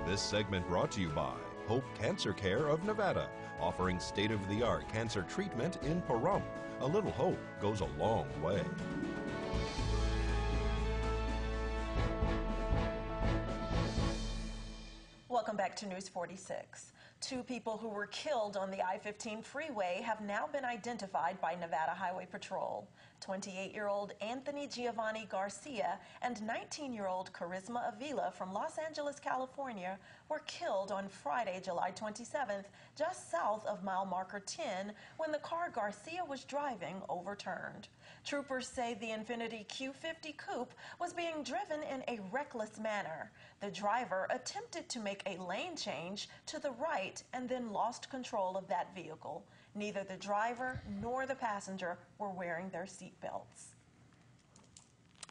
This segment brought to you by Hope Cancer Care of Nevada, offering state-of-the-art cancer treatment in Pahrump. A little hope goes a long way. Welcome back to News 46. Two people who were killed on the I-15 freeway have now been identified by Nevada Highway Patrol. 28-year-old Anthony Giovanni Garcia and 19-year-old Charisma Avila from Los Angeles, California, were killed on Friday, July 27th, just south of mile marker 10, when the car Garcia was driving overturned. Troopers say the Infiniti Q50 coupe was being driven in a reckless manner. The driver attempted to make a lane change to the right and then lost control of that vehicle. Neither the driver nor the passenger were wearing their seatbelts.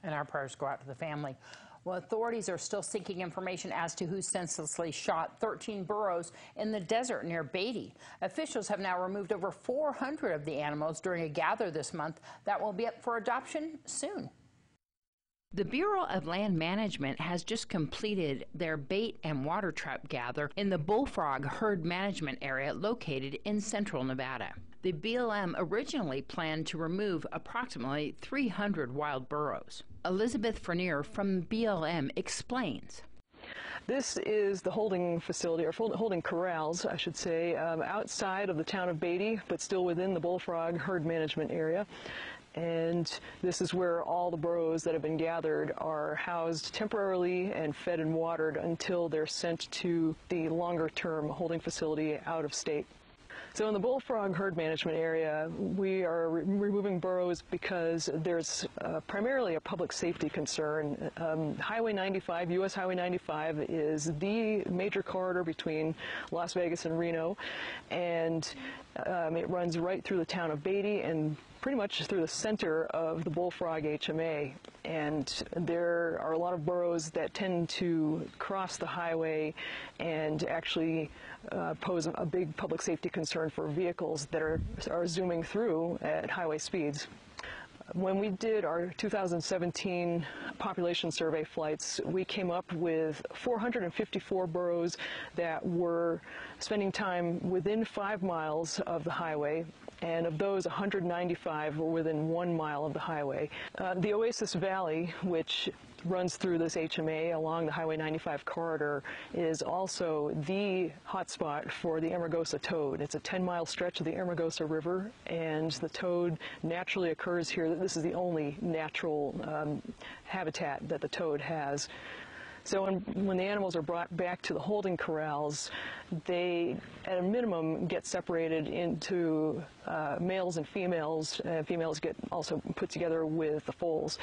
And our prayers go out to the family. Well, authorities are still seeking information as to who senselessly shot 13 burros in the desert near Beatty. Officials have now removed over 400 of the animals during a gather this month that will be up for adoption soon. The Bureau of Land Management has just completed their bait and water trap gather in the Bullfrog Herd Management Area located in central Nevada. The BLM originally planned to remove approximately 300 wild burros. Elizabeth Frenier from BLM explains. This is the holding facility, or holding corrals, I should say, outside of the town of Beatty, but still within the Bullfrog Herd Management Area. And this is where all the burros that have been gathered are housed temporarily and fed and watered until they're sent to the longer-term holding facility out of state. So in the Bullfrog Herd Management Area, we are removing burros because there's primarily a public safety concern. Highway 95, U.S. Highway 95, is the major corridor between Las Vegas and Reno, and it runs right through the town of Beatty and pretty much through the center of the Bullfrog HMA. And there are a lot of burros that tend to cross the highway and actually pose a big public safety concern for vehicles that are zooming through at highway speeds. When we did our 2017 population survey flights, we came up with 454 burros that were spending time within 5 miles of the highway, and of those, 195 were within 1 mile of the highway. The Oasis Valley, which runs through this HMA along the Highway 95 corridor, is also the hotspot for the Amargosa toad. It's a 10-mile stretch of the Amargosa River, and the toad naturally occurs here. This is the only natural habitat that the toad has. So when the animals are brought back to the holding corrals, they, at a minimum, get separated into males and females. Females get also put together with the foals.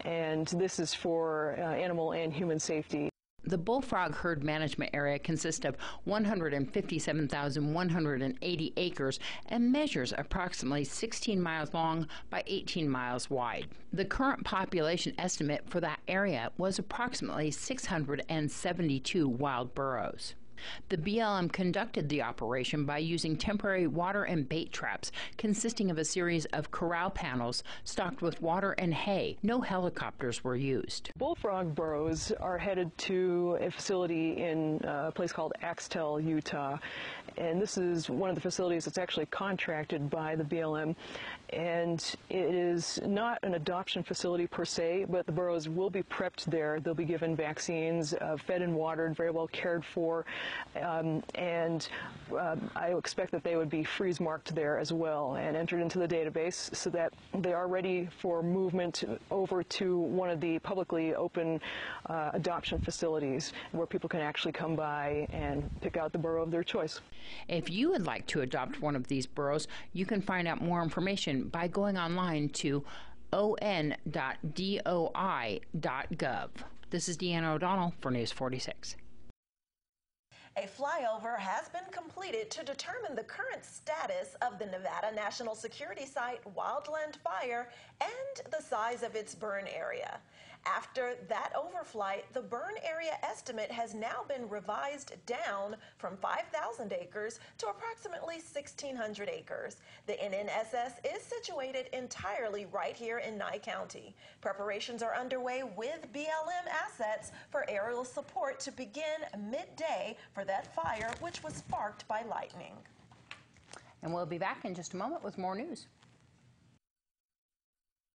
And this is for animal and human safety. The Bullfrog Herd Management Area consists of 157,180 acres and measures approximately 16 miles long by 18 miles wide. The current population estimate for that area was approximately 672 wild burros. The BLM conducted the operation by using temporary water and bait traps consisting of a series of corral panels stocked with water and hay. No helicopters were used. Bullfrog burros are headed to a facility in a place called Axtell, Utah. And this is one of the facilities that's actually contracted by the BLM. And it is not an adoption facility per se, but the burros will be prepped there. They'll be given vaccines, fed and watered, very well cared for. I expect that they would be freeze marked there as well and entered into the database so that they are ready for movement over to one of the publicly open adoption facilities where people can actually come by and pick out the burro of their choice. If you would like to adopt one of these burros, you can find out more information by going online to on.doi.gov. This is Deanna O'Donnell for News 46. A flyover has been completed to determine the current status of the Nevada National Security Site Wildland Fire and the size of its burn area. After that overflight, the burn area estimate has now been revised down from 5,000 acres to approximately 1,600 acres. The NNSS is situated entirely right here in Nye County. Preparations are underway with BLM assets for aerial support to begin midday for that fire, which was sparked by lightning. And we'll be back in just a moment with more news.